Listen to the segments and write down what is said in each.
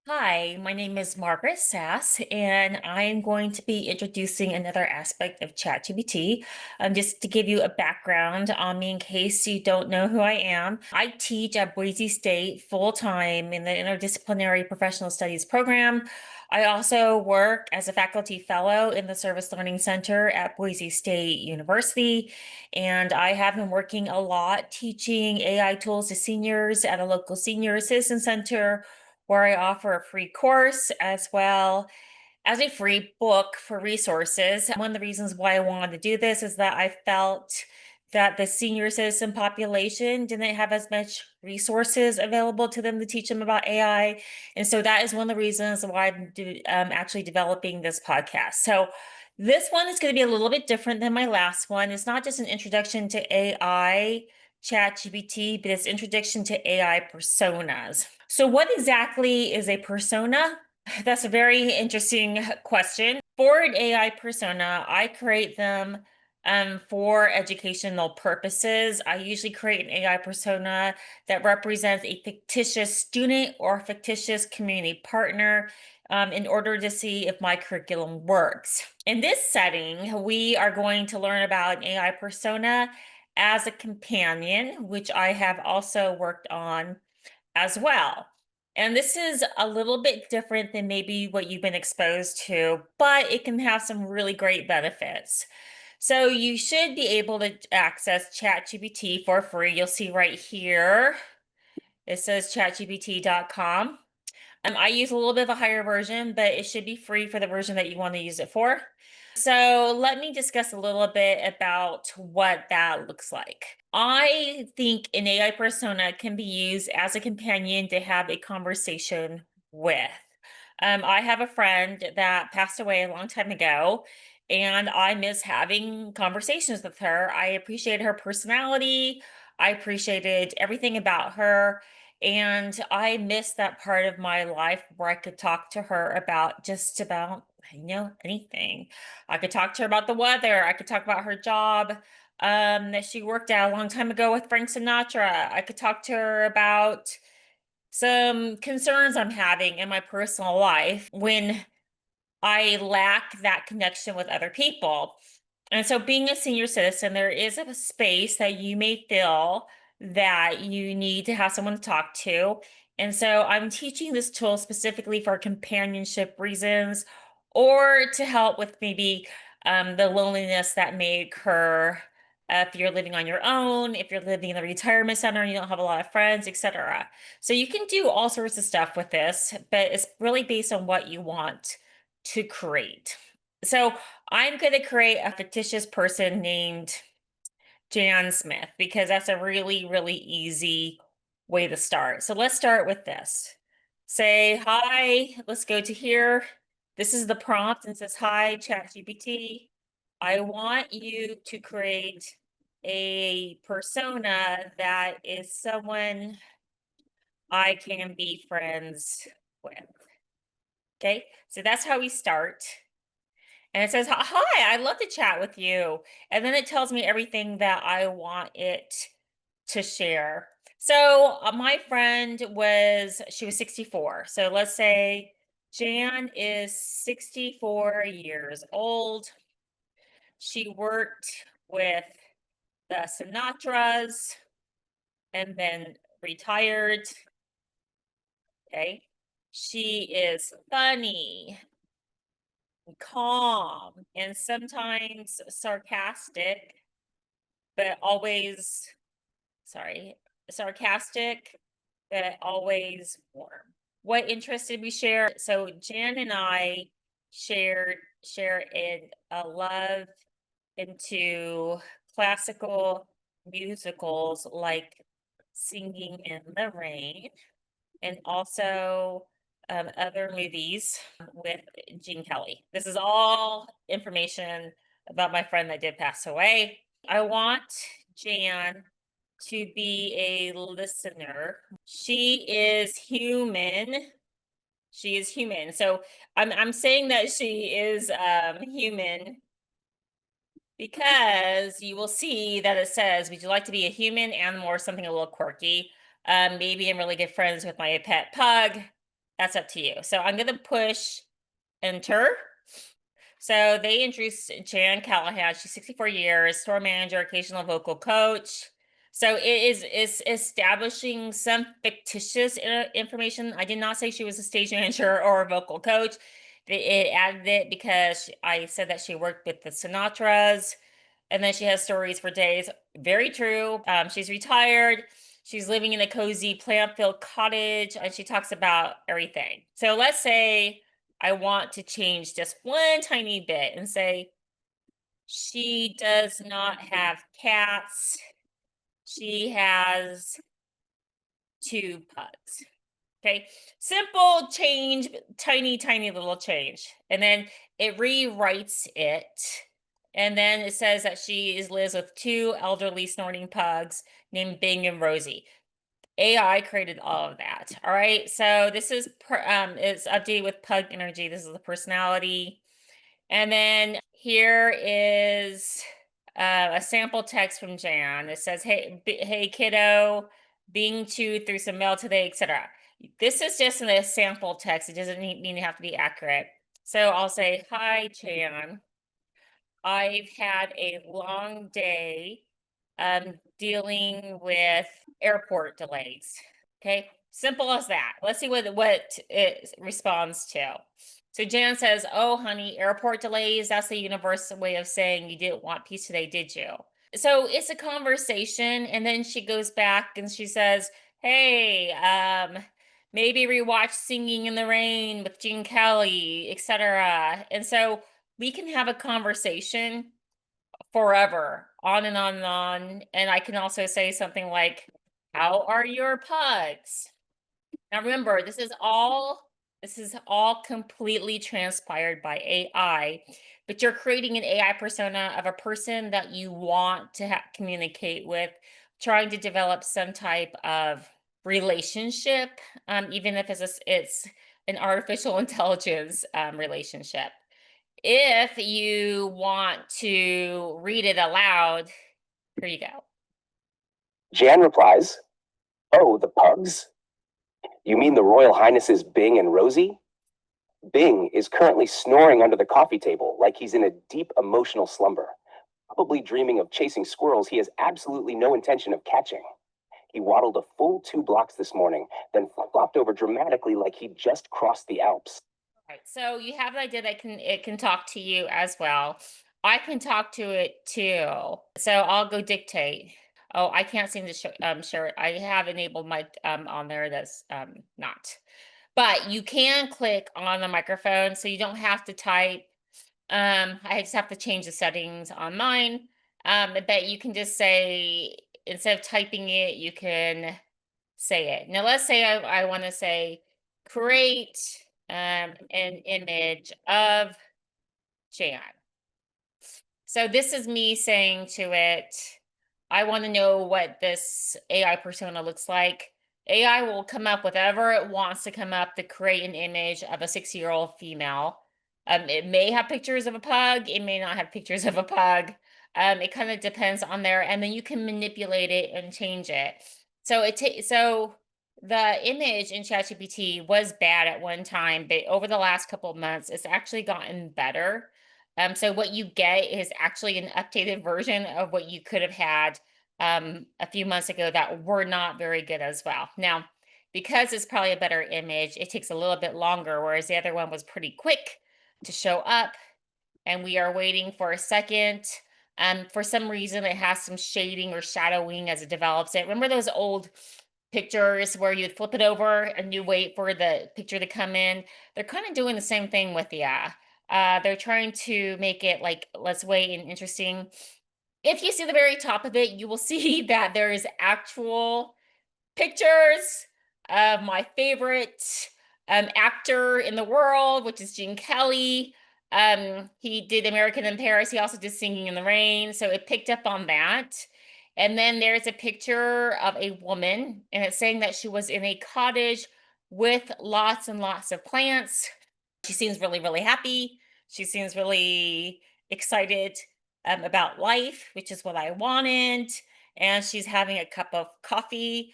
Hi, my name is Margaret Sass, and I'm going to be introducing another aspect of ChatGPT. Just to give you a background on me in case you don't know who I am. I teach at Boise State full time in the Interdisciplinary Professional Studies program. I also work as a faculty fellow in the Service Learning Center at Boise State University, and I have been working a lot teaching AI tools to seniors at a local senior citizen center where I offer a free course as well as a free book for resources. One of the reasons why I wanted to do this is that I felt that the senior citizen population didn't have as much resources available to them to teach them about AI. And so that is one of the reasons why I'm actually developing this podcast. So this one is going to be a little bit different than my last one. It's not just an introduction to AI, ChatGPT, but it's introduction to AI personas. So, what exactly is a persona? That's a very interesting question. For an AI persona, I create them for educational purposes. I usually create an AI persona that represents a fictitious student or fictitious community partner in order to see if my curriculum works. In this setting, we are going to learn about an AI persona as a companion, which I have also worked on as well. And this is a little bit different than maybe what you've been exposed to, but it can have some really great benefits. So you should be able to access ChatGPT for free. You'll see right here, it says chatgpt.com. I use a little bit of a higher version, but it should be free for the version that you want to use it for. So let me discuss a little bit about what that looks like. I think an AI persona can be used as a companion to have a conversation with. I have a friend that passed away a long time ago, and I miss having conversations with her. I appreciated her personality. I appreciated everything about her. And I miss that part of my life where I could talk to her about just about, anything. I could talk to her about the weather. I could talk about her job that she worked at a long time ago with Frank Sinatra. I could talk to her about some concerns I'm having in my personal life when I lack that connection with other people. And so, being a senior citizen, there is a space that you may feel that you need to have someone to talk to. And so, I'm teaching this tool specifically for companionship reasons or to help with maybe the loneliness that may occur if you're living on your own, if you're living in a retirement center and you don't have a lot of friends, etc. So, you can do all sorts of stuff with this, but it's really based on what you want to create. So I'm going to create a fictitious person named Jan Smith because that's a really, really easy way to start. So let's start with this. Say, hi, let's go to here. This is the prompt and it says, hi, ChatGPT. I want you to create a persona that is someone I can be friends with. Okay, so that's how we start. And it says, hi, I'd love to chat with you. And then it tells me everything that I want it to share. So my friend she was 64. So let's say Jan is 64 years old. She worked with the Sinatras and then retired. Okay. She is funny, calm, and sometimes sarcastic, but always, sorry, sarcastic, but always warm. What interests did we share? So Jan and I share in a love into classical musicals like Singing in the Rain and also other movies with Gene Kelly. This is all information about my friend that did pass away. I want Jan to be a listener. She is human. She is human. So I'm saying that she is human because you will see that it says, would you like to be a human, animal, or something a little quirky? Maybe I'm really good friends with my pet pug. That's up to you. So I'm going to push enter. So they introduced Jan Callahan. She's 64 years, store manager, occasional vocal coach. So it is establishing some fictitious information. I did not say she was a stage manager or a vocal coach. It added it because I said that she worked with the Sinatras, and then she has stories for days. Very true. She's retired. She's living in a cozy plant-filled cottage, and she talks about everything. So let's say I want to change just one tiny bit and say, she does not have cats. She has two pugs. Okay. Simple change, tiny, tiny little change. And then it rewrites it. And then it says that lives with two elderly snorting pugs named Bing and Rosie. AI created all of that. All right. So this is it's updated with Pug Energy. This is the personality. And then here is a sample text from Jan. It says, "Hey, hey, kiddo, being chewed through some mail today, etc." This is just in a sample text. It doesn't mean to have to be accurate. So I'll say, "Hi, Jan. I've had a long day dealing with airport delays." Okay, simple as that. Let's see what it responds to. So Jan says, "Oh, honey, airport delays. That's the universal way of saying you didn't want peace today, did you?" So it's a conversation, and then she goes back and she says, "Hey, maybe rewatch Singing in the Rain with Gene Kelly, etc." And so we can have a conversation forever, on and on and on. And I can also say something like, "How are your pugs?" Now remember, this is all completely transpired by AI, but you're creating an AI persona of a person that you want to communicate with, trying to develop some type of relationship, even if it's an artificial intelligence relationship. If you want to read it aloud, here you go. Jan replies, "Oh, the pugs? You mean the Royal Highnesses Bing and Rosie? Bing is currently snoring under the coffee table like he's in a deep emotional slumber, probably dreaming of chasing squirrels he has absolutely no intention of catching. He waddled a full 2 blocks this morning, then flopped over dramatically like he'd just crossed the Alps." Right. So you have an idea that it can talk to you as well. I can talk to it too. So I'll go dictate. Oh, I can't seem to share it. I have enabled my on there that's not. But you can click on the microphone so you don't have to type. I just have to change the settings on mine. But you can just say, instead of typing it, you can say it. Now, let's say I want to say, create an image of Jan. So this is me saying to it, I want to know what this AI persona looks like. AI will come up with whatever it wants to come up to create an image of a 60-year-old female. It may have pictures of a pug. It may not have pictures of a pug. It kind of depends on there, and then you can manipulate it and change it. So the image in ChatGPT was bad at one time, but over the last couple of months, it's actually gotten better. So what you get is actually an updated version of what you could have had a few months ago that were not very good as well. Now, because it's probably a better image, it takes a little bit longer, whereas the other one was pretty quick to show up. And we are waiting for a second. For some reason, it has some shading or shadowing as it develops it. Remember those old pictures where you'd flip it over and you wait for the picture to come in? They're kind of doing the same thing with the they're trying to make it like, let's wait and interesting. If you see the very top of it, you will see that there is actual pictures of my favorite actor in the world, which is Gene Kelly. He did American in Paris. He also did Singing in the Rain. So it picked up on that. And then there's a picture of a woman, and it's saying that she was in a cottage with lots and lots of plants. She seems really, really happy. She seems really excited about life, which is what I wanted. And she's having a cup of coffee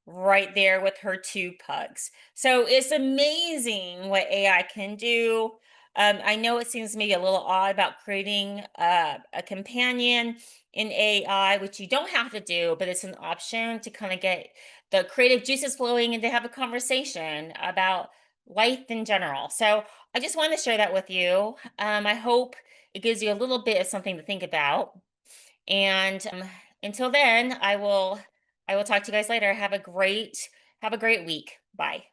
right there with her two pugs. So it's amazing what AI can do. I know it seems maybe a little odd about creating a companion in AI, which you don't have to do, but it's an option to kind of get the creative juices flowing and to have a conversation about life in general. So I just wanted to share that with you. I hope it gives you a little bit of something to think about. And until then, I will talk to you guys later. Have a great week. Bye.